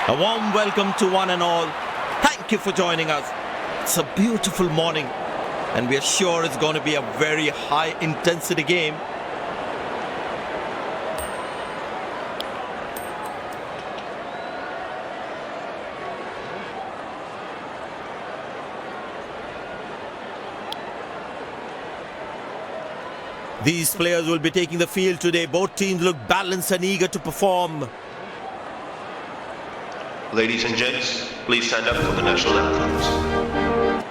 A warm welcome to one and all. Thank you for joining us. It's a beautiful morning and we are sure it's going to be a very high intensity game. These players will be taking the field today. Both teams look balanced and eager to perform. Ladies and gents, please stand up for the national anthems.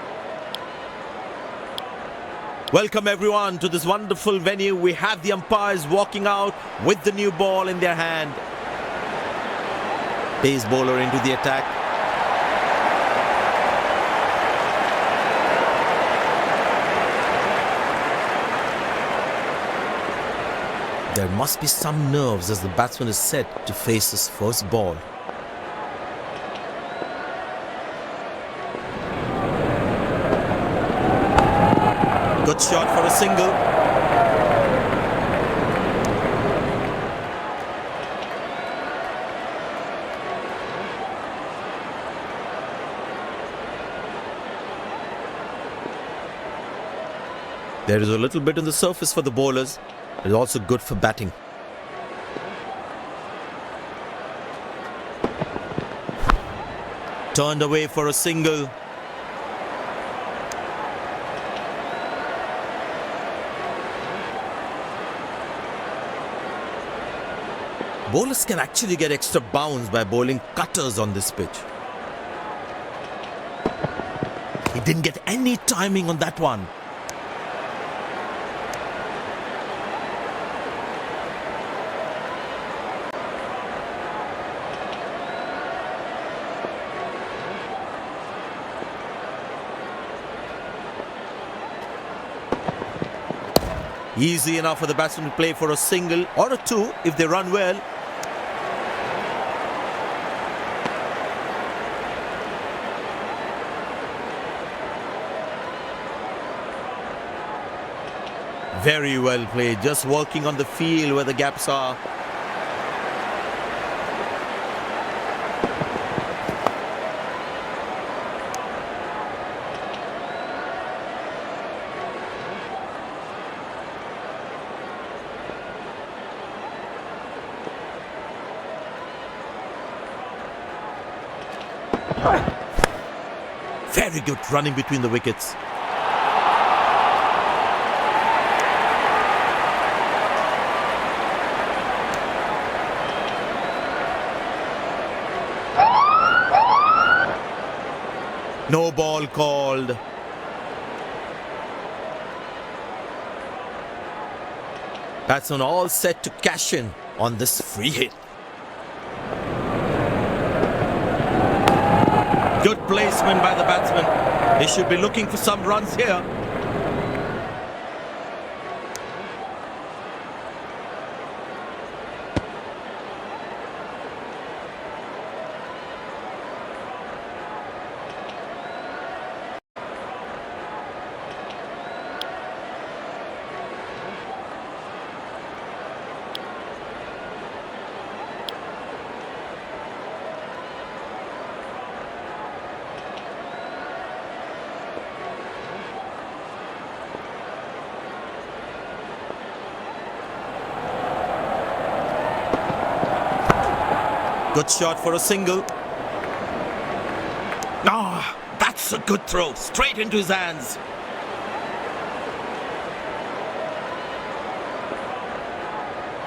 Welcome everyone to this wonderful venue. We have the umpires walking out with the new ball in their hand. Pace bowler into the attack. There must be some nerves as the batsman is set to face his first ball. Good shot for a single. There is a little bit on the surface for the bowlers. It is also good for batting. Turned away for a single. Bowlers can actually get extra bounce by bowling cutters on this pitch. He didn't get any timing on that one. Easy enough for the batsman to play for a single or a two if they run well. Very well played, just working on the field where the gaps are. Very good running between the wickets. No ball called. Batsman all set to cash in on this free hit. Good placement by the batsman. They should be looking for some runs here. Good shot for a single. That's a good throw. Straight into his hands.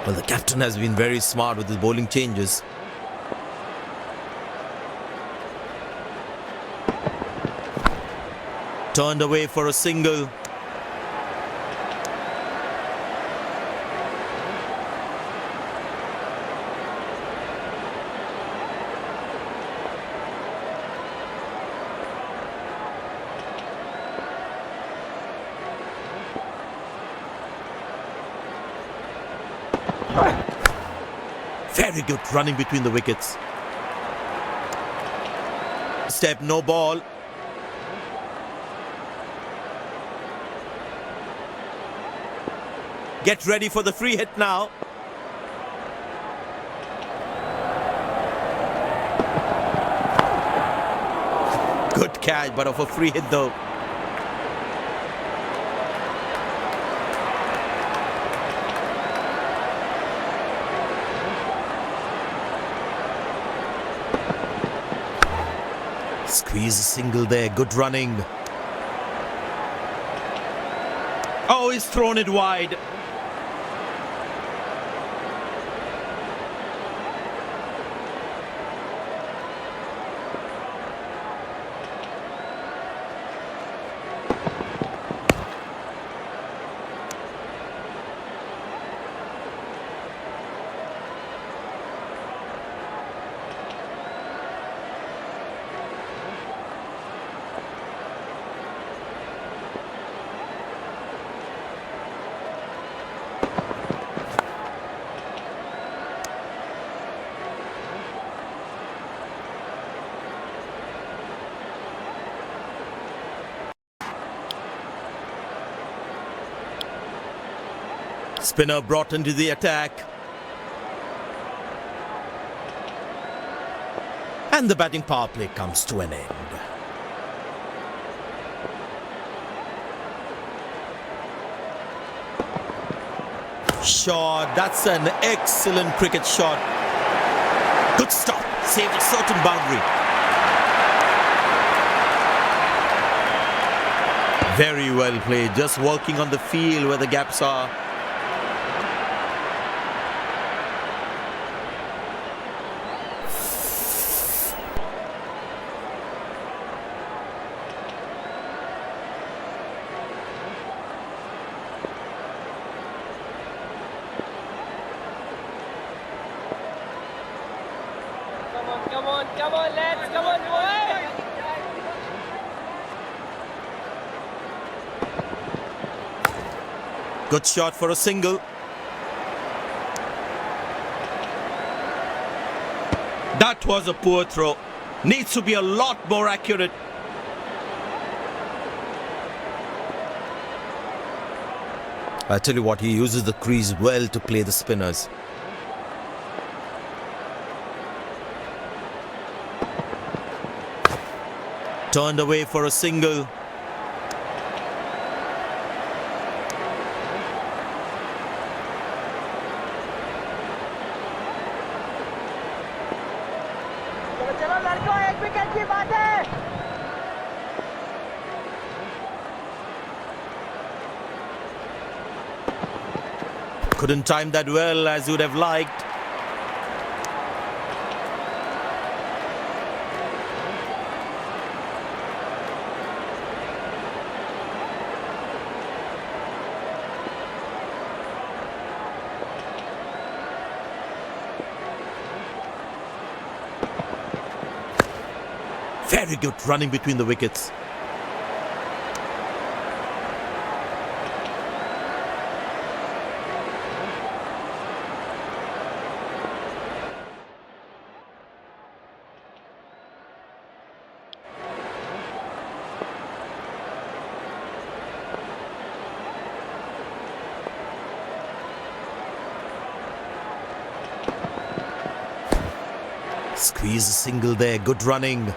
Well, the captain has been very smart with his bowling changes. Turned away for a single. Very good running between the wickets. Step, no ball. Get ready for the free hit now. good catch, but of a free hit though. Squeeze a single there, good running. Oh, he's thrown it wide. Spinner brought into the attack. And the batting power play comes to an end. Shot, that's an excellent cricket shot. Good stop, saved a certain boundary. Very well played, just working on the field where the gaps are. Come on, lads, come on, boys! Good shot for a single. That was a poor throw. Needs to be a lot more accurate. I tell you what, he uses the crease well to play the spinners. Turned away for a single. चलो लड़कों, एक wicket की बात है। Couldn't time that well as you would have liked. Very good running between the wickets. Squeeze a single there, good running.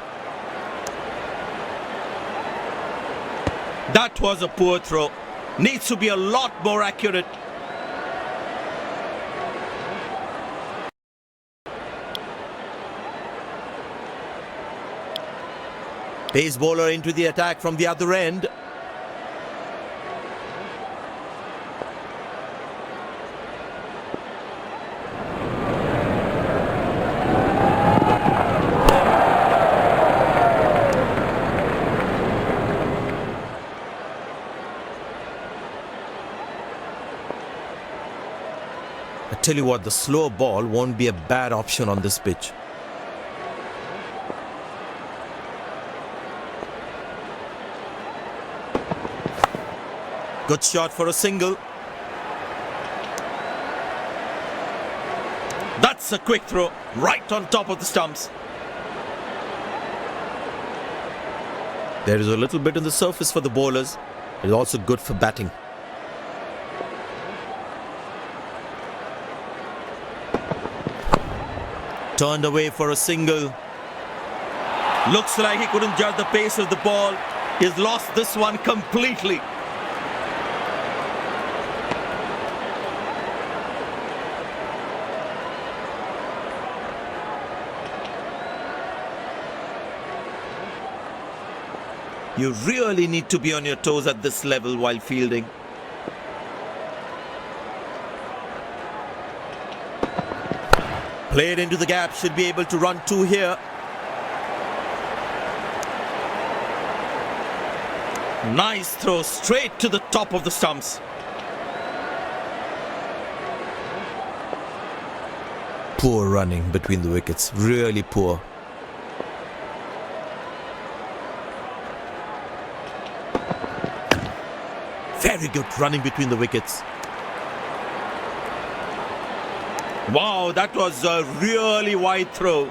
That was a poor throw. Needs to be a lot more accurate. Pace bowler into the attack from the other end. I tell you what, the slow ball won't be a bad option on this pitch. Good shot for a single. That's a quick throw, right on top of the stumps. There is a little bit on the surface for the bowlers. It's also good for batting. Turned away for a single. Looks like he couldn't judge the pace of the ball. He's lost this one completely. You really need to be on your toes at this level while fielding. Played into the gap, should be able to run two here. Nice throw straight to the top of the stumps. Poor running between the wickets, really poor. Very good running between the wickets. Wow, that was a really wide throw.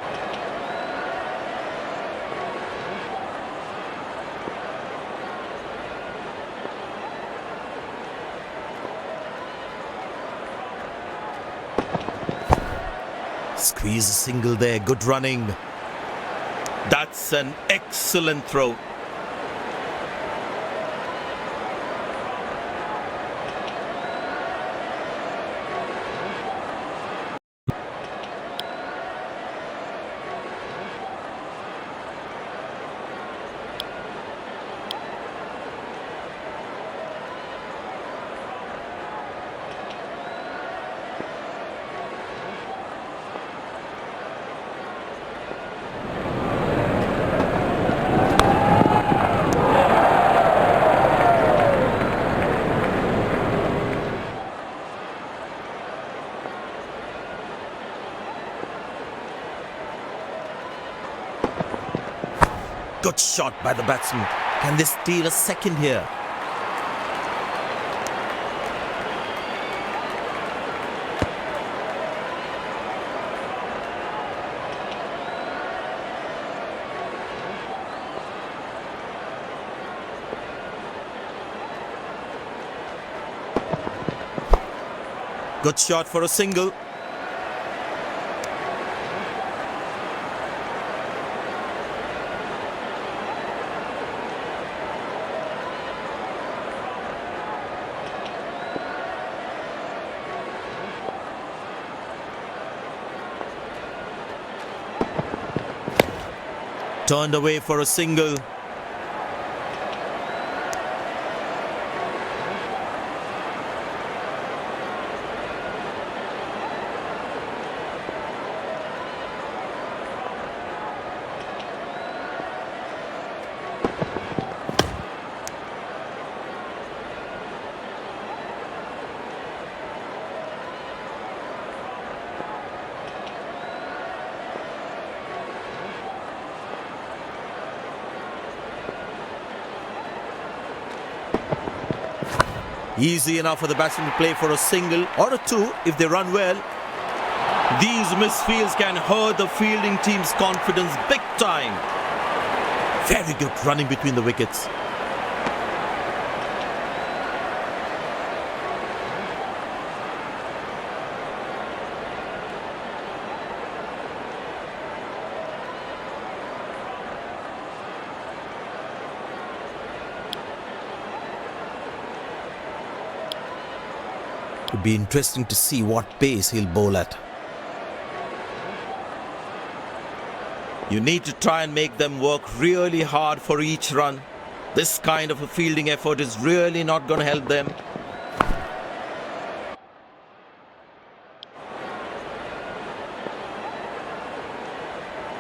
Squeeze a single there, good running. That's an excellent throw. Good shot by the batsman. Can they steal a second here? Good shot for a single. Turned away for a single. Easy enough for the batsman to play for a single or a two if they run well. These misfields can hurt the fielding team's confidence big time. Very good running between the wickets. It'll be interesting to see what pace he'll bowl at. You need to try and make them work really hard for each run. This kind of a fielding effort is really not going to help them.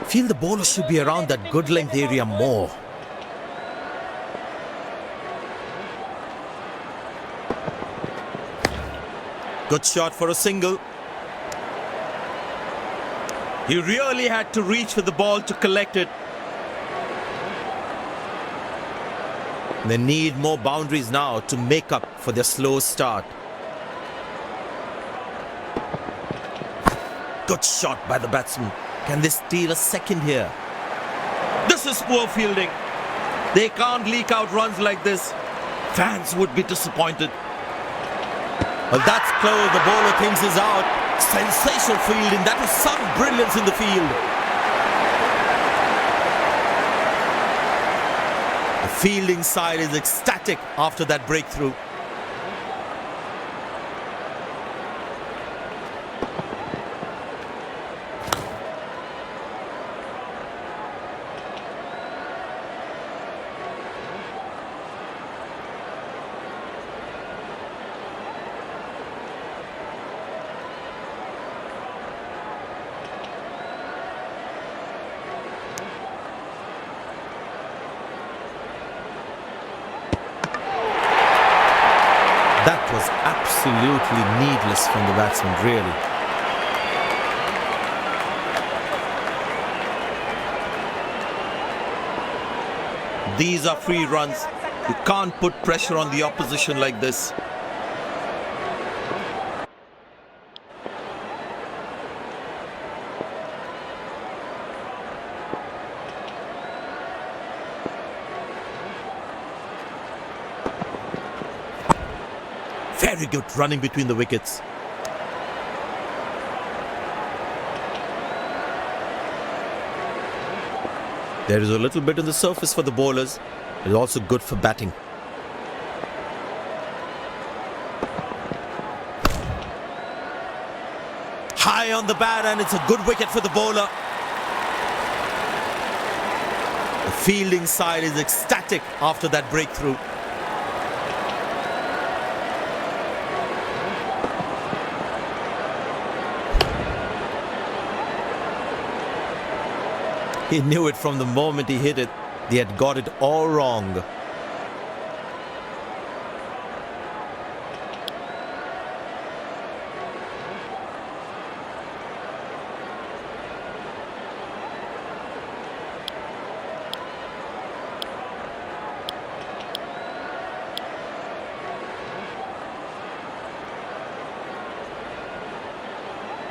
Feel the bowler should be around that good length area more. Good shot for a single. He really had to reach for the ball to collect it. They need more boundaries now to make up for their slow start. Good shot by the batsman. Can they steal a second here? This is poor fielding. They can't leak out runs like this. Fans would be disappointed. Well, that's close. The bowler thinks he's out. Sensational fielding. That was some brilliance in the field. fielding side is ecstatic after that breakthrough. That was absolutely needless from the batsman, really. These are free runs. You can't put pressure on the opposition like this. Very good running between the wickets. There is a little bit on the surface for the bowlers. It's also good for batting. High on the bat, and it's a good wicket for the bowler. The fielding side is ecstatic after that breakthrough. He knew it from the moment he hit it. They had got it all wrong.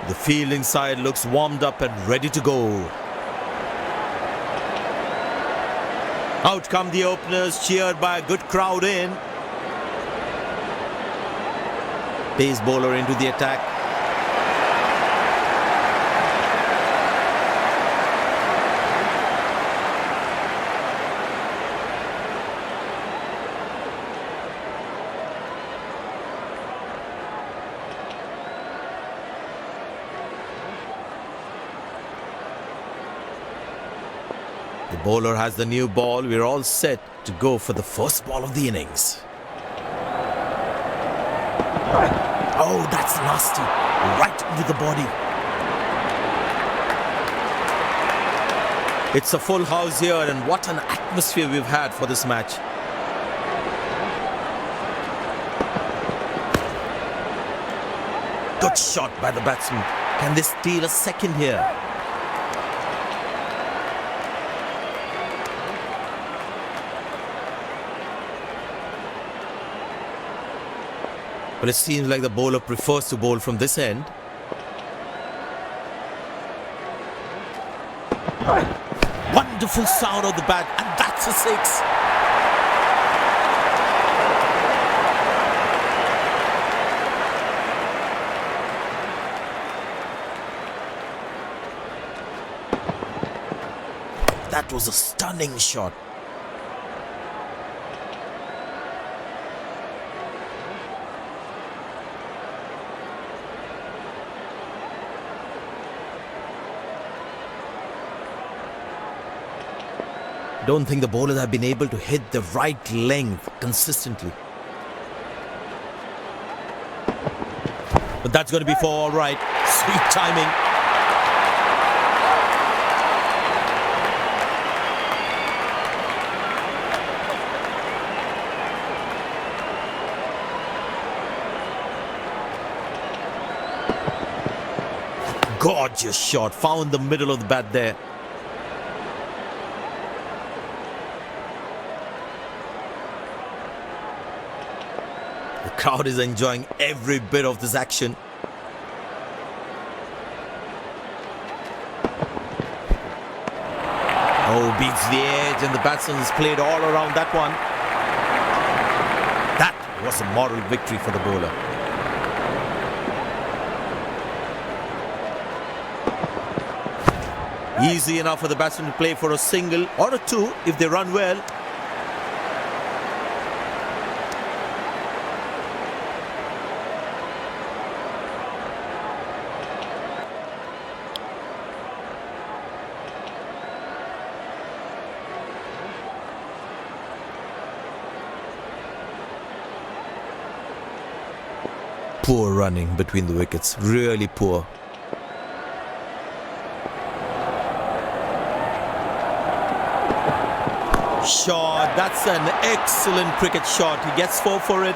The fielding side looks warmed up and ready to go. Out come the openers, cheered by a good crowd in. Pace bowler into the attack. The bowler has the new ball. We're all set to go for the first ball of the innings. Oh, that's nasty. Right into the body. It's a full house here, and what an atmosphere we've had for this match. Good shot by the batsman. Can they steal a second here? Well, it seems like the bowler prefers to bowl from this end. Wonderful sound of the bat, and that's a six. That was a stunning shot. Don't think the bowlers have been able to hit the right length consistently. But that's going to be for all right. Sweet timing. Gorgeous shot. Found the middle of the bat there. The crowd is enjoying every bit of this action. Oh, beats the edge, and the batsman has played all around that one. That was a moral victory for the bowler. Easy enough for the batsman to play for a single or a two if they run well. Poor running between the wickets, really poor. Shot, that's an excellent cricket shot. He gets 4 for it.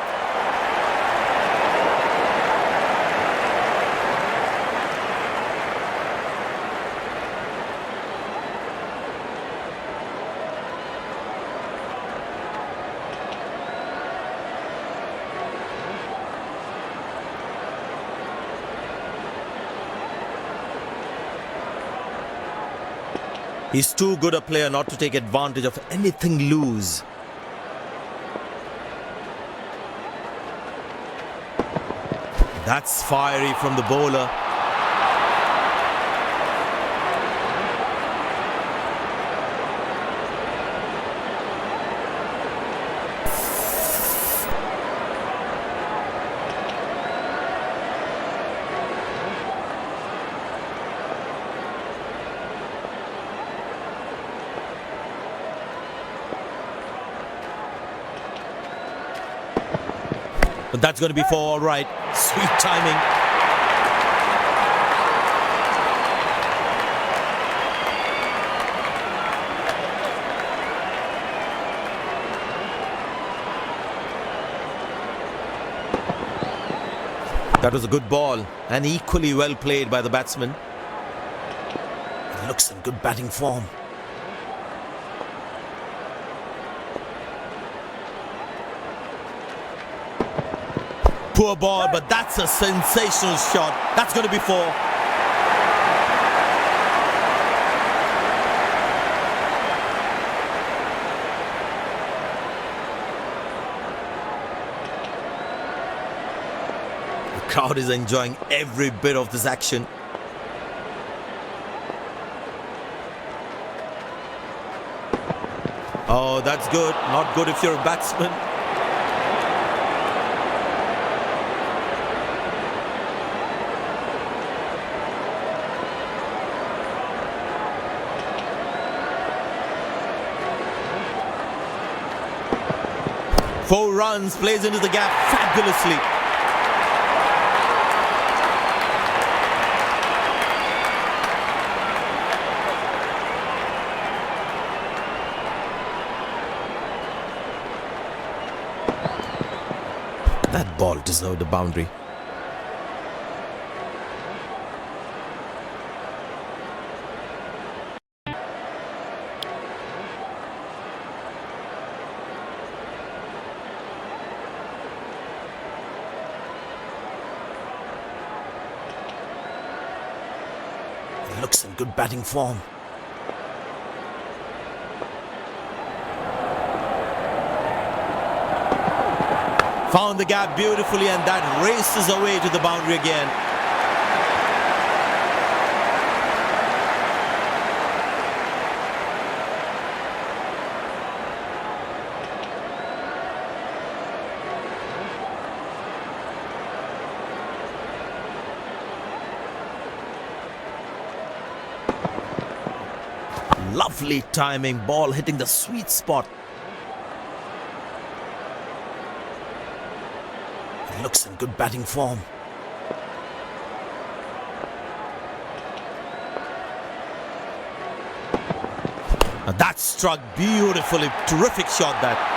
He's too good a player not to take advantage of anything loose. That's fiery from the bowler. But that's going to be 4 all right. Sweet timing. That was a good ball and equally well played by the batsman. He looks in good batting form. Poor ball, but that's a sensational shot. That's going to be 4. The crowd is enjoying every bit of this action. Oh, that's good. Not good if you're a batsman. Four runs, plays into the gap fabulously. That ball deserved a boundary. Looks in good batting form. Found the gap beautifully, and that races away to the boundary again. Lovely timing, ball hitting the sweet spot. He looks in good batting form. Now that struck beautifully. Terrific shot that.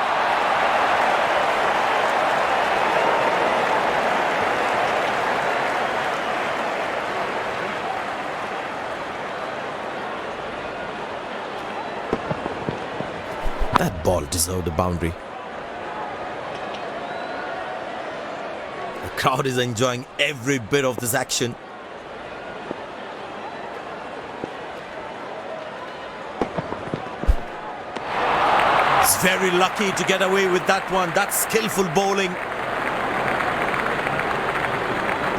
That ball deserved a boundary. The crowd is enjoying every bit of this action. He's very lucky to get away with that one. That's skillful bowling.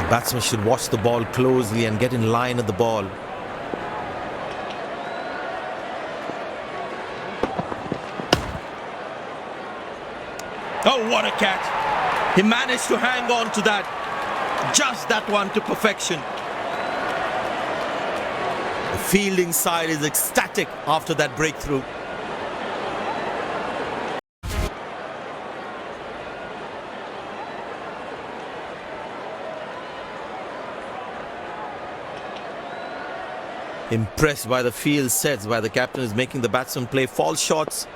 The batsman should watch the ball closely and get in line at the ball. Oh, what a catch. He managed to hang on to that. Just that one to perfection. The fielding side is ecstatic after that breakthrough. Impressed by the field sets where the captain is making the batsman play false shots.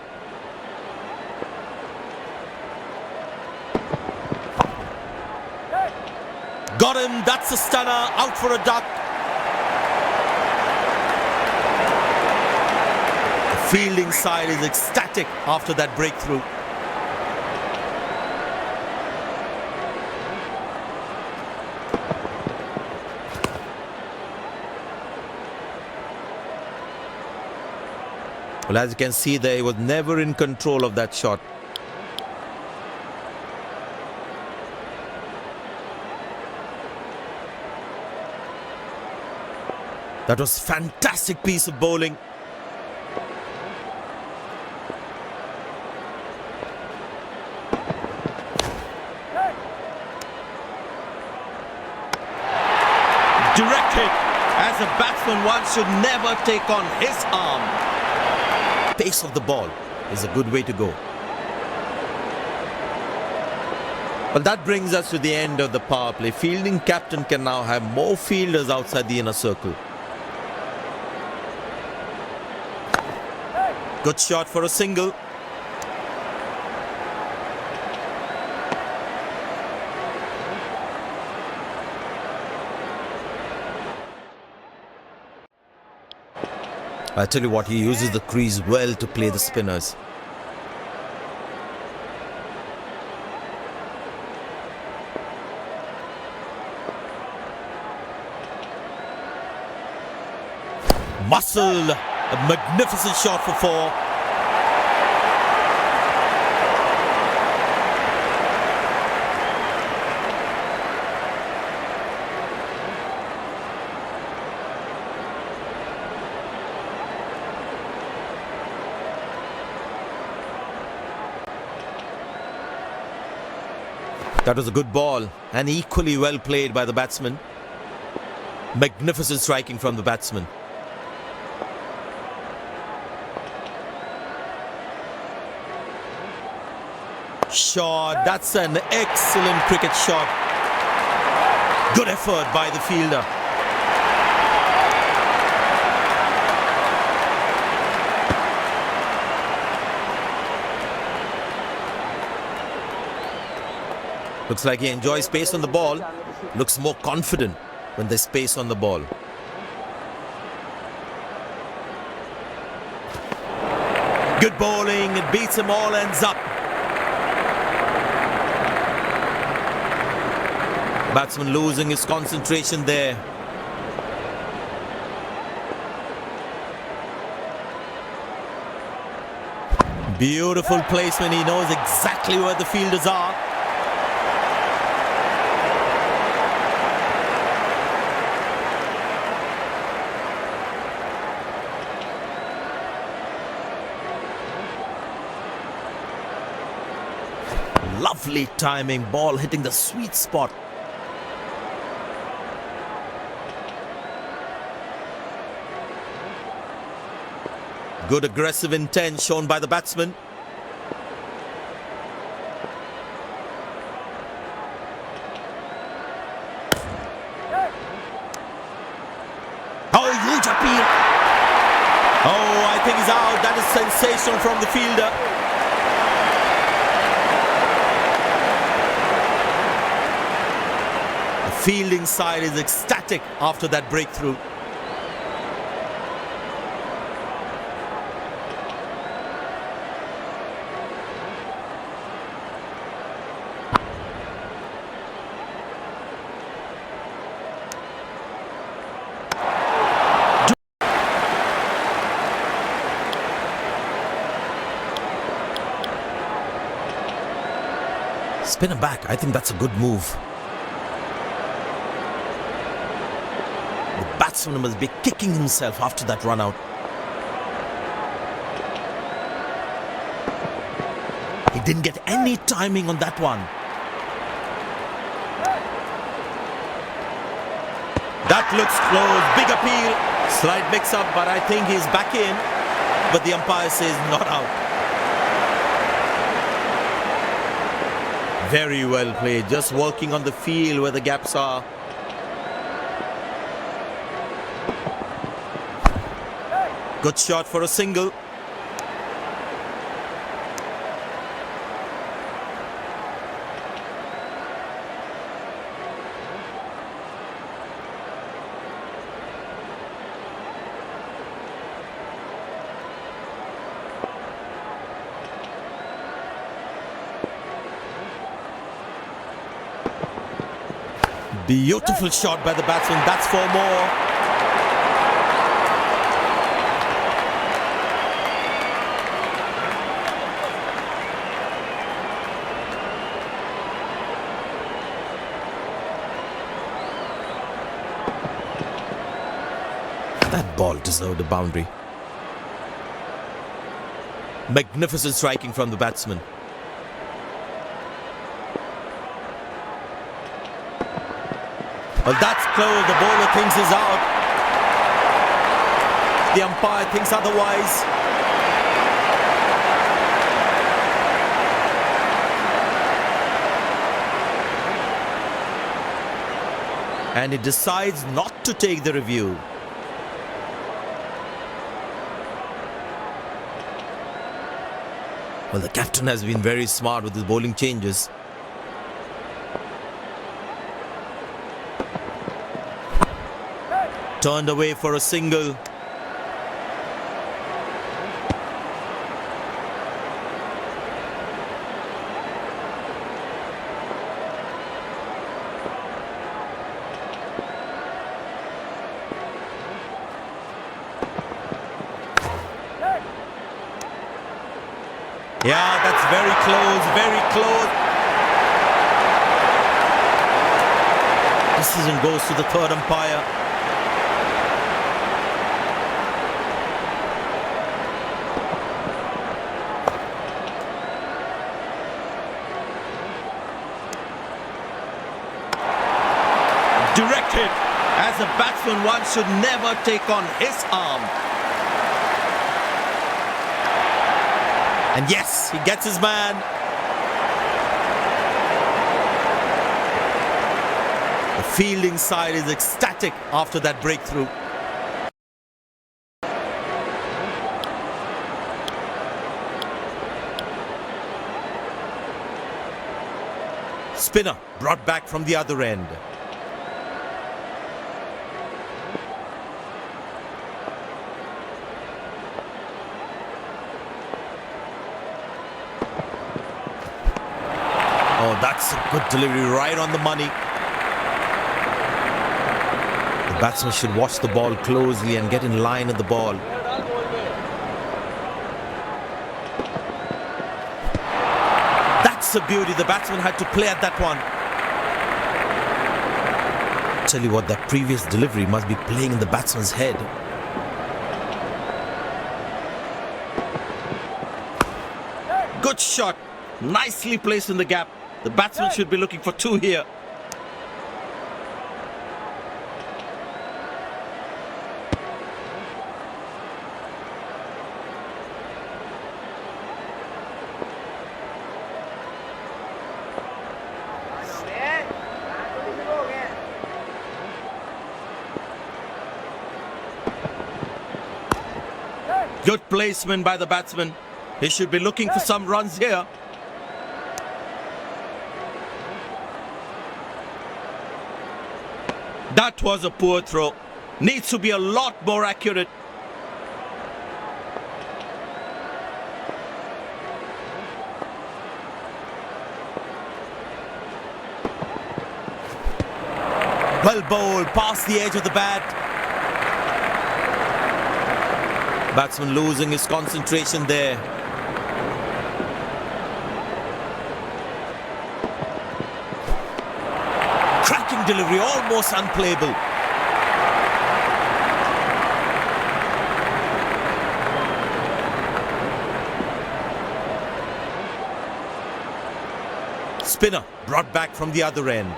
Got him, that's a stunner, out for a duck. The fielding side is ecstatic after that breakthrough. Well, as you can see there, he was never in control of that shot. That was fantastic piece of bowling. Direct hit. As a batsman, one should never take on his arm. Pace of the ball is a good way to go. Well, that brings us to the end of the power play. Fielding captain can now have more fielders outside the inner circle. Good shot for a single. I tell you what, he uses the crease well to play the spinners. Muscle, a magnificent shot for four. That was a good ball and equally well played by the batsman. Magnificent striking from the batsman. Shot, that's an excellent cricket shot. Good effort by the fielder. Looks like he enjoys space on the ball. Looks more confident when there's space on the ball. Good bowling, it beats him all ends up. Batsman losing his concentration there. Beautiful placement, he knows exactly where the fielders are. Lovely timing, ball hitting the sweet spot. Good aggressive intent shown by the batsman. Oh, huge appeal. Oh, I think he's out. That is sensational from the fielder. The fielding side is ecstatic after that breakthrough. Spinner back, I think that's a good move. The batsman must be kicking himself after that run out. He didn't get any timing on that one. That looks close, big appeal. Slight mix-up, but I think he's back in. But the umpire says not out. Very well played, just working on the field where the gaps are. Good shot for a single. Beautiful shot by the batsman. That's 4 more. That ball deserved a boundary. Magnificent striking from the batsman. Well, that's close. The bowler thinks he's out. The umpire thinks otherwise. And he decides not to take the review. Well, the captain has been very smart with his bowling changes. Turned away for a single. Yeah, that's very close, very close. Decision goes to the third umpire. Directed. As a batsman, one should never take on his arm. And yes, he gets his man. The fielding side is ecstatic after that breakthrough. Spinner brought back from the other end. Oh, that's a good delivery, right on the money. The batsman should watch the ball closely and get in line at the ball. That's a beauty. The batsman had to play at that one. Tell you what, that previous delivery must be playing in the batsman's head. Good shot. Nicely placed in the gap. The batsman should be looking for 2 here. Good placement by the batsman. He should be looking for some runs here. That was a poor throw. Needs to be a lot more accurate. Well bowled, past the edge of the bat. Batsman losing his concentration there. Cracking delivery, almost unplayable. Spinner brought back from the other end.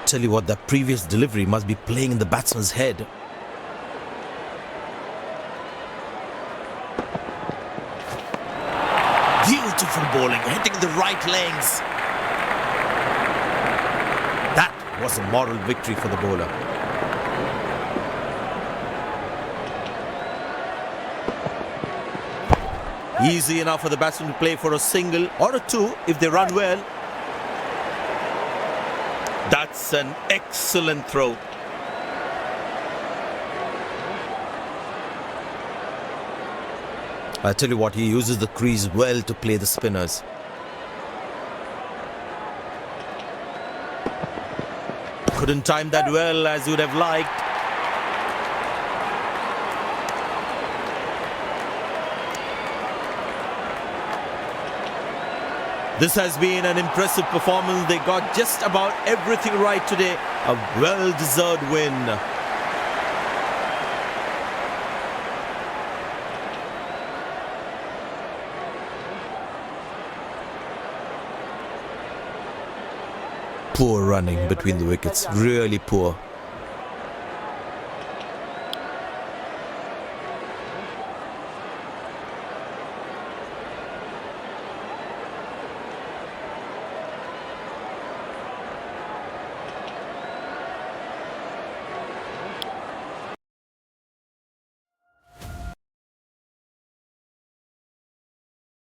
Tell you what, that previous delivery must be playing in the batsman's head. Beautiful bowling, hitting the right legs. was a moral victory for the bowler. Easy enough for the batsman to play for a single or a two if they run well. That's an excellent throw. I tell you what, he uses the crease well to play the spinners. Couldn't time that well as you would have liked. This has been an impressive performance. They got just about everything right today. A well-deserved win. Poor running between the wickets. Really poor.